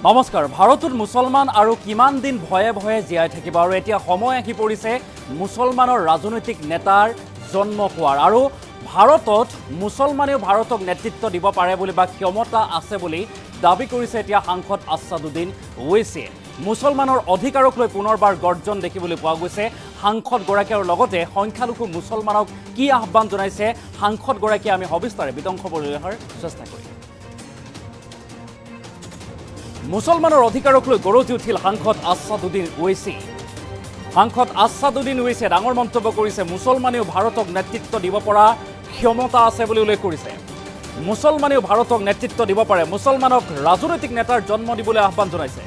নমস্কাৰ। ভাৰতত মুছলমান আৰু কিমান দিন ভয়ে ভয়ে জীয়াই থাকিব আৰু এতিয়া সময় আহি পৰিছে মুছলমানৰ ৰাজনৈতিক নেতাৰ জন্ম হোৱাৰ আৰু ভাৰতত মুছলমানেও ভাৰতক নেতৃত্ব দিব পাৰে বুলি বা ক্ষমতা আছে বুলি দাবী কৰিছে এতিয়া সাংসদ আছাদুদ্দিন ওৱেইছিয়ে। মুছলমানৰ অধিকাৰক লৈ পুনৰবাৰ গৰ্জন দেখিবলৈ পোৱা গৈছে সাংসদগৰাকীৰ লগতে সংখ্যালঘু মুছলমানক কি আহ্বান জনাইছে সাংসদগৰাকীয়ে আমি সবিস্তাৰে বিতংশ পৰিৱেশৰ চেষ্টা কৰিম। মুছলমানৰ অধিকাৰক লৈ গৰজি উঠিল সাংসদ আছাদুদ্দিন ওৱেইছি। সাংসদ আছাদুদ্দিন ওৱেইছিয়ে ডাঙৰ মন্তব্য কৰিছে মুছলমানেও ভাৰতক নেতৃত্ব দিব পৰা ক্ষমতা আছে বুলি উল্লেখ কৰিছে। মুছলমানেও ভাৰতক নেতৃত্ব দিব পাৰে, মুছলমানক ৰাজনৈতিক নেতাৰ জন্ম দিবলৈ আহ্বান জনাইছে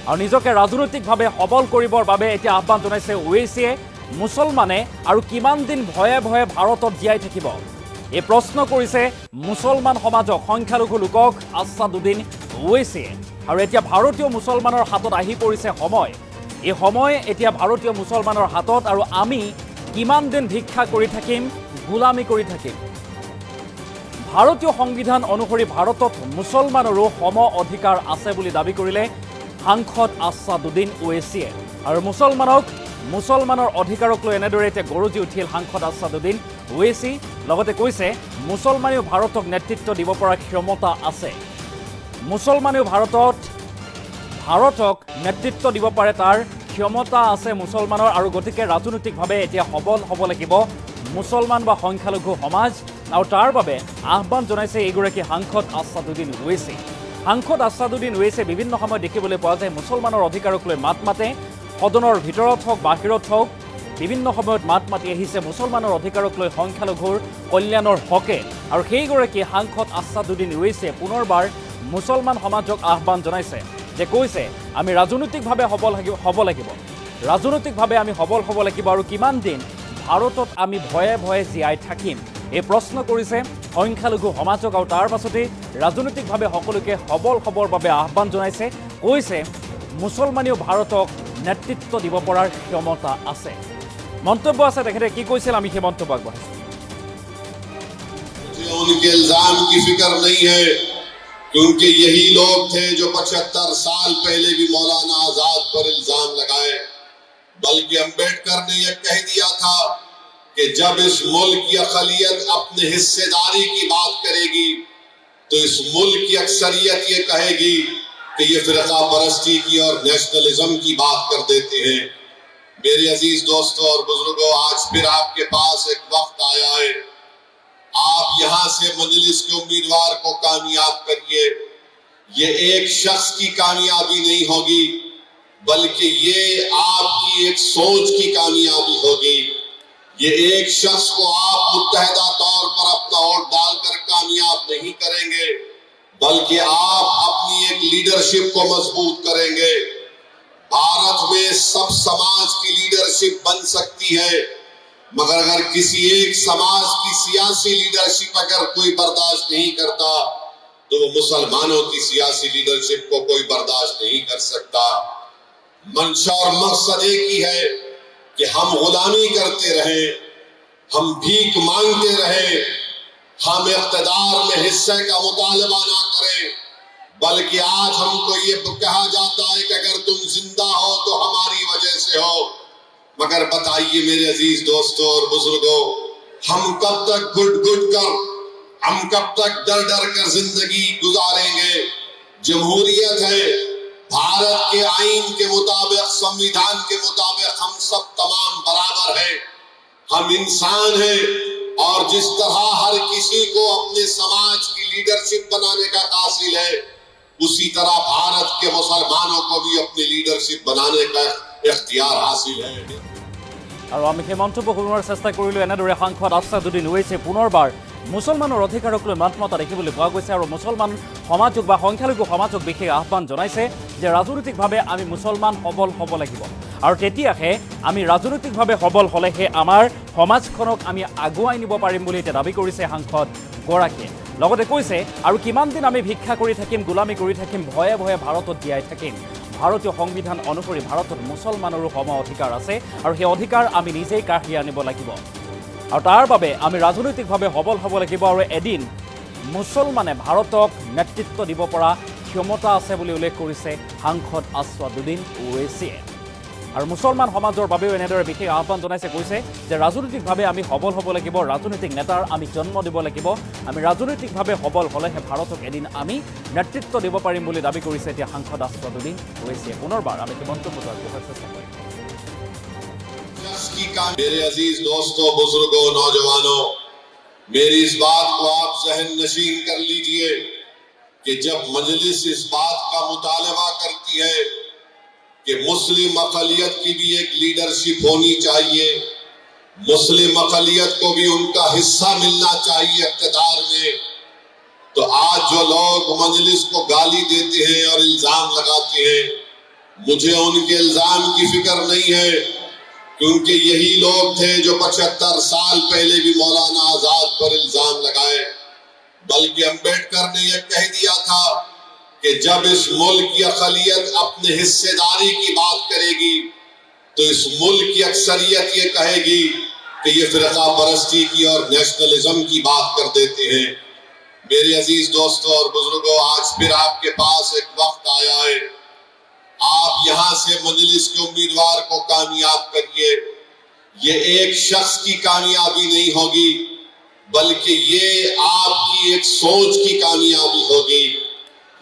আৰু নিজকে ৰাজনৈতিকভাৱে সবল কৰিবৰ বাবে এতিয়া আহ্বান জনাইছে ওৱেইছিয়ে। মুছলমানে আৰু কিমান দিন ভয়ে ভয়ে ভাৰতত জীয়াই থাকিব এই প্ৰশ্ন কৰিছে মুছলমান সমাজক, সংখ্যালঘু লোকক আছাদুদ্দিন ওৱেইছিয়ে। আৰু এতিয়া ভাৰতীয় মুছলমানৰ হাতত আহি পৰিছে সময়, এই সময় এতিয়া ভাৰতীয় মুছলমানৰ হাতত আৰু আমি কিমান দিন ভিক্ষা কৰি থাকিম, গোলামী কৰি থাকিম। ভাৰতীয় সংবিধান অনুসৰি ভাৰতত মুছলমানৰো সম অধিকাৰ আছে বুলি দাবী কৰিলে সাংসদ আছাদুদ্দিন ওৱেইছিয়ে। আৰু মুছলমানৰ অধিকাৰক লৈ এনেদৰে এতিয়া গৰজি উঠিল সাংসদ আছাদুদ্দিন ওৱেইছি। লগতে কৈছে মুছলমানেও ভাৰতক নেতৃত্ব দিব পৰা ক্ষমতা আছে, মুছলমানেও ভাৰতক নেতৃত্ব দিব পাৰে, তাৰ ক্ষমতা আছে মুছলমানৰ আৰু গতিকে ৰাজনৈতিকভাৱে এতিয়া সবল হ'ব লাগিব মুছলমান বা সংখ্যালঘু সমাজ আৰু তাৰ বাবে আহ্বান জনাইছে এইগৰাকী সাংসদ আছাদুদ্দিন ওৱেইছি। সাংসদ আছাদুদ্দিন ওৱেইছিয়ে বিভিন্ন সময়ত দেখিবলৈ পোৱা যায় মুছলমানৰ অধিকাৰক লৈ মাত মাতে, সদনৰ ভিতৰত হওক বাহিৰত হওক বিভিন্ন সময়ত মাত মাতি আহিছে মুছলমানৰ অধিকাৰক লৈ সংখ্যালঘুৰ কল্যাণৰ হকে। আৰু সেইগৰাকী সাংসদ আছাদুদ্দিন ওৱেইছিয়ে পুনৰবাৰ মুছলমান সমাজক আহ্বান জনাইছে যে কৈছে আমি ৰাজনৈতিকভাৱে হ'ব লাগিব, ৰাজনৈতিকভাৱে আমি সবল হ'ব লাগিব আৰু কিমান দিন ভাৰতত আমি ভয়ে ভয়ে জীয়াই থাকিম এই প্ৰশ্ন কৰিছে সংখ্যালঘু সমাজক আৰু তাৰ পাছতেই ৰাজনৈতিকভাৱে সকলোকে সবল হ'বৰ বাবে আহ্বান জনাইছে। কৈছে মুছলমানেও ভাৰতক নেতৃত্ব দিব পৰাৰ ক্ষমতা আছে। মন্তব্য আছে তেখেতে কি কৈছিল আমি সেই মন্তব্য আগবঢ়াইছোঁ। क्योंकि यही लोग थे जो 75 साल पहले भी मौलाना आजाद पर इल्जाम लगाए। बल्कि अम्बेडकर ने यह कह दिया था कि जब इस मुल्क की अक़लियत अपने हिस्सेदारी की बात करेगी तो इस मुल्क की अक्सरियत ये कहेगी कि ये फिरका परस्ती की और नेशनलिज्म की बात कर देते हैं। मेरे अजीज दोस्तों और बुजुर्गों, आज फिर आपके पास एक वक्त आया है, आप यहां से मजलिस के उम्मीदवार को कामयाब करिए। ये एक शख्स की कामयाबी नहीं होगी बल्कि ये आपकी एक सोच की कामयाबी होगी। ये एक शख्स को आप मुत्तहदा तौर पर अपना वोट डालकर कामयाब नहीं करेंगे बल्कि आप अपनी एक लीडरशिप को मजबूत करेंगे। भारत में सब समाज की लीडरशिप बन सकती है, मगर अगर किसी एक समाज की सियासी लीडरशिप अगर कोई बर्दाश्त नहीं करता तो वो मुसलमानों की सियासी लीडरशिप को कोई बर्दाश्त नहीं कर सकता। मंशा और मकसद एक ही है कि हम गुलामी करते रहें, हम भीख मांगते रहें, हम इक़्तिदार में हिस्से का मुतालबा ना करें, बल्कि आज हमको ये कहा जाता है कि अगर तुम जिंदा हो तो हमारी वजह से हो। मगर बताइए मेरे अजीज दोस्तों और बुजुर्गों, हम कब तक घुट कर, हम कब तक डर डर कर जिंदगी गुजारेंगे? जमहूरियत है, भारत के आईन के मुताबिक, संविधान के मुताबिक हम सब तमाम बराबर हैं, हम इंसान हैं और जिस तरह हर किसी को अपने समाज की लीडरशिप बनाने का हासिल है, उसी तरह भारत के मुसलमानों को भी अपनी लीडरशिप बनाने का इख्तियार हासिल है। আৰু আমি সেই মন্তব্য শুনোৱাৰ চেষ্টা কৰিলোঁ। এনেদৰে সাংসদ আছাদুদ্দিন ওৱেইছিয়ে পুনৰবাৰ মুছলমানৰ অধিকাৰক লৈ মাত মতা দেখিবলৈ পোৱা গৈছে আৰু মুছলমান সমাজক বা সংখ্যালঘু সমাজক বিশেষ আহ্বান জনাইছে যে ৰাজনৈতিকভাৱে আমি মুছলমান সবল হ'ব লাগিব আৰু তেতিয়াহে আমি ৰাজনৈতিকভাৱে সবল হ'লেহে আমাৰ সমাজখনক আমি আগুৱাই নিব পাৰিম বুলি এতিয়া দাবী কৰিছে সাংসদগৰাকীয়ে। লগতে কৈছে আৰু কিমান দিন আমি ভিক্ষা কৰি থাকিম, গোলামী কৰি থাকিম, ভয়ে ভয়ে ভাৰতত জীয়াই থাকিম। ভাৰতীয় সংবিধান অনুসৰি ভাৰতত মুছলমানৰো সম অধিকাৰ আছে আৰু সেই অধিকাৰ আমি নিজেই কাঢ়ি আনিব লাগিব আৰু তাৰ বাবে আমি ৰাজনৈতিকভাৱে সবল হ'ব লাগিব আৰু এদিন মুছলমানে ভাৰতক নেতৃত্ব দিব পৰা ক্ষমতা আছে বুলি উল্লেখ কৰিছে সাংসদ আছাদুদ্দিন ওৱেইছিয়ে। আৰু মুছলমান সমাজৰ বাবেও এনেদৰে বিশেষ আহ্বান জনাইছে, কৈছে যে ৰাজনৈতিকভাৱে আমি সবল হ'ব লাগিব, ৰাজনৈতিক নেতাৰ আমি জন্ম দিব লাগিব, আমি ৰাজনৈতিকভাৱে সবল হ'লেহে ভাৰতক এদিন আমি নেতৃত্ব দিব পাৰিম বুলি দাবী কৰিছে এতিয়া সাংসদ আছাদুদ্দিন ওৱেইছিয়ে। পুনৰবাৰ আমি মন্তব্যটো আগবঢ়াৰ চেষ্টা কৰিম। मेरे अजीज दोस्तों, बुजुर्गों, नौजवानों, मेरी इस बात को आप जहन नशीन कर लीजिए कि जब मजलिस इस बात का मुतालबा करती है कि मुस्लिम अक़लियत की भी एक लीडरशिप होनी चाहिए, मुस्लिम अक़लियत को भी उनका हिस्सा मिलना चाहिए इक़्तिदार में, तो आज जो लोग मजलिस को गाली देते हैं और इल्जाम लगाते हैं, मुझे उनके इल्जाम की फिक्र नहीं है, क्योंकि यही लोग थे जो 75 साल पहले भी मौलाना आजाद पर इल्जाम लगाए। बल्कि अम्बेडकर ने यह कह दिया था कि जब इस मुल्क की अक़लियत अपने हिस्सेदारी की बात करेगी तो इस मुल्क की अक्सरियत ये कहेगी कि ये फ़िरक़ा परस्ती की और नेशनलिज्म की बात कर देते हैं। मेरे अजीज दोस्तों और बुजुर्गों, आज फिर आपके पास एक वक्त आया है, आप यहां से मजलिस के उम्मीदवार को कामयाब करिए। ये एक शख्स की कामयाबी नहीं होगी, बल्कि ये आपकी एक सोच की कामयाबी होगी।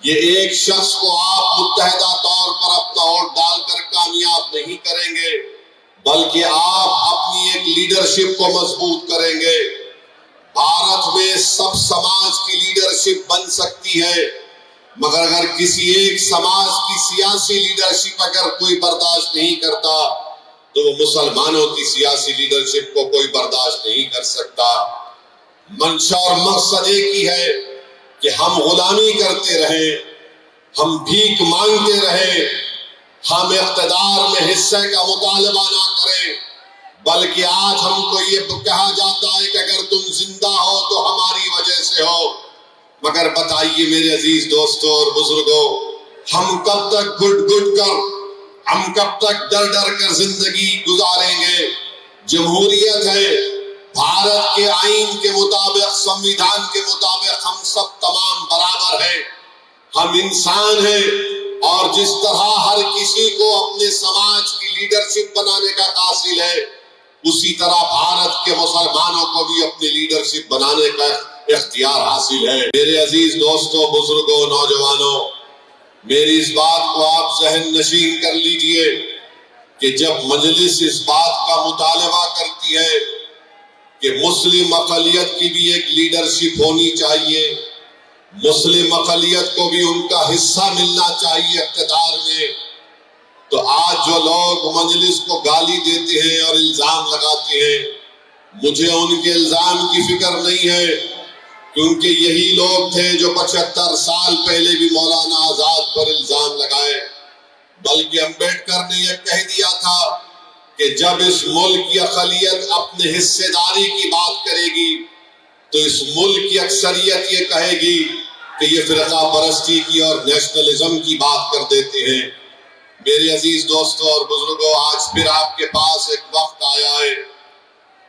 ये एक शख्स को आप मुत्तहिदा तौर पर अपना वोट डालकर कामयाब नहीं करेंगे, बल्कि आप अपनी एक लीडरशिप को मजबूत करेंगे। भारत में सब समाज की लीडरशिप बन सकती है, मगर अगर किसी एक समाज की सियासी लीडरशिप अगर कोई बर्दाश्त नहीं करता तो वो मुसलमानों की सियासी लीडरशिप को कोई बर्दाश्त नहीं कर सकता। मंशा और मकसद एक ही है कि हम गुलामी करते रहें, हम भीख मांगते रहें, हम इक़्तिदार में हिस्से का मुतालबा ना करें, बल्कि आज हमको ये कहा जाता है कि अगर तुम जिंदा हो तो हमारी वजह से हो। मगर बताइए मेरे अजीज दोस्तों और बुजुर्गों, हम कब तक घुट कर, हम कब तक डर कर जिंदगी गुजारेंगे? जमहूरियत है, भारत के आईन के मुताबिक, संविधान के मुताबिक हम सब तमाम बराबर हैं, हम इंसान हैं, और जिस तरह हर किसी को अपने समाज की लीडरशिप बनाने का हासिल है, उसी तरह भारत के मुसलमानों को भी अपनी लीडरशिप बनाने का इख्तियार हासिल है। मेरे अजीज दोस्तों, बुजुर्गों, नौजवानों, मेरी इस बात को आप जहन नशीन कर लीजिए कि जब मजलिस इस बात का मुतालबा करती है कि मुस्लिम अक़लियत की भी एक लीडरशिप होनी चाहिए, मुस्लिम अक़लियत को भी उनका हिस्सा मिलना चाहिए इक़्तिदार में, तो आज जो लोग मजलिस को गाली देते हैं और इल्जाम लगाते हैं, मुझे उनके इल्जाम की फिक्र नहीं है, क्योंकि यही लोग थे जो 75 साल पहले भी मौलाना आजाद पर इल्जाम लगाए। बल्कि अम्बेडकर ने यह कह दिया था कि जब इस मुल्क की अक़लियत अपने हिस्सेदारी की बात करेगी तो इस मुल्क की अक्सरियत ये कहेगी कि ये फ़िरक़ा परस्ती की और नेशनलिज्म की बात कर देते हैं। मेरे अजीज दोस्तों और बुजुर्गों, आज फिर आपके पास एक वक्त आया है,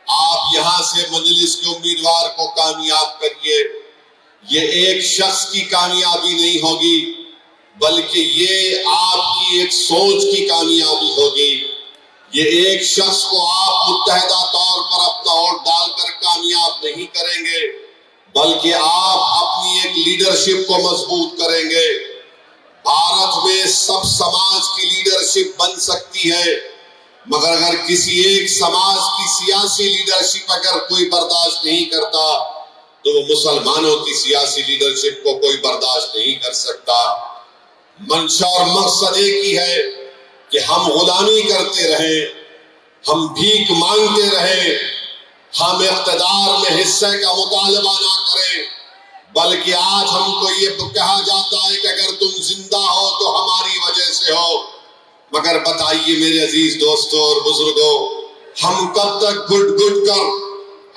आप यहां से मजलिस के उम्मीदवार को कामयाब करिए। ये एक शख्स की कामयाबी नहीं होगी, बल्कि ये आपकी एक सोच की कामयाबी होगी। ये एक शख्स को आप मुत्तहिदा तौर पर अपना वोट डालकर कामयाब नहीं करेंगे, बल्कि आप अपनी एक लीडरशिप को मजबूत करेंगे। भारत में सब समाज की लीडरशिप बन सकती है, मगर अगर किसी एक समाज की सियासी लीडरशिप अगर कोई बर्दाश्त नहीं करता तो वो मुसलमानों की सियासी लीडरशिप को कोई बर्दाश्त नहीं कर सकता। मंशा और मकसद एक ही है कि हम गुलामी करते रहें, हम भीख मांगते रहें, हम इक़्तिदार में हिस्से का मुतालबा ना करें, बल्कि आज हमको ये कहा जाता है कि अगर तुम जिंदा हो तो हमारी वजह से हो। मगर बताइए मेरे अजीज दोस्तों और बुजुर्गों, हम कब तक घुट कर,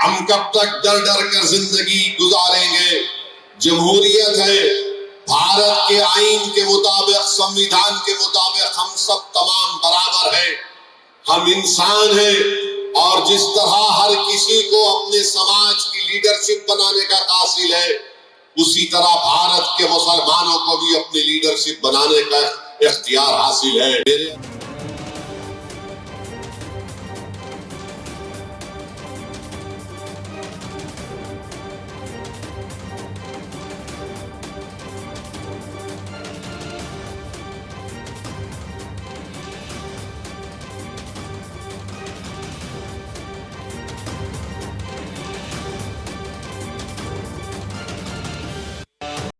हम कब तक डर कर जिंदगी गुजारेंगे? जमहूरियत है, भारत के आईन के मुताबिक, संविधान के मुताबिक हम सब तमाम बराबर हैं, हम इंसान हैं, और जिस तरह हर किसी को अपने समाज की लीडरशिप बनाने का हासिल है, उसी तरह भारत के मुसलमानों को भी अपनी लीडरशिप बनाने का इख्तियार हासिल है।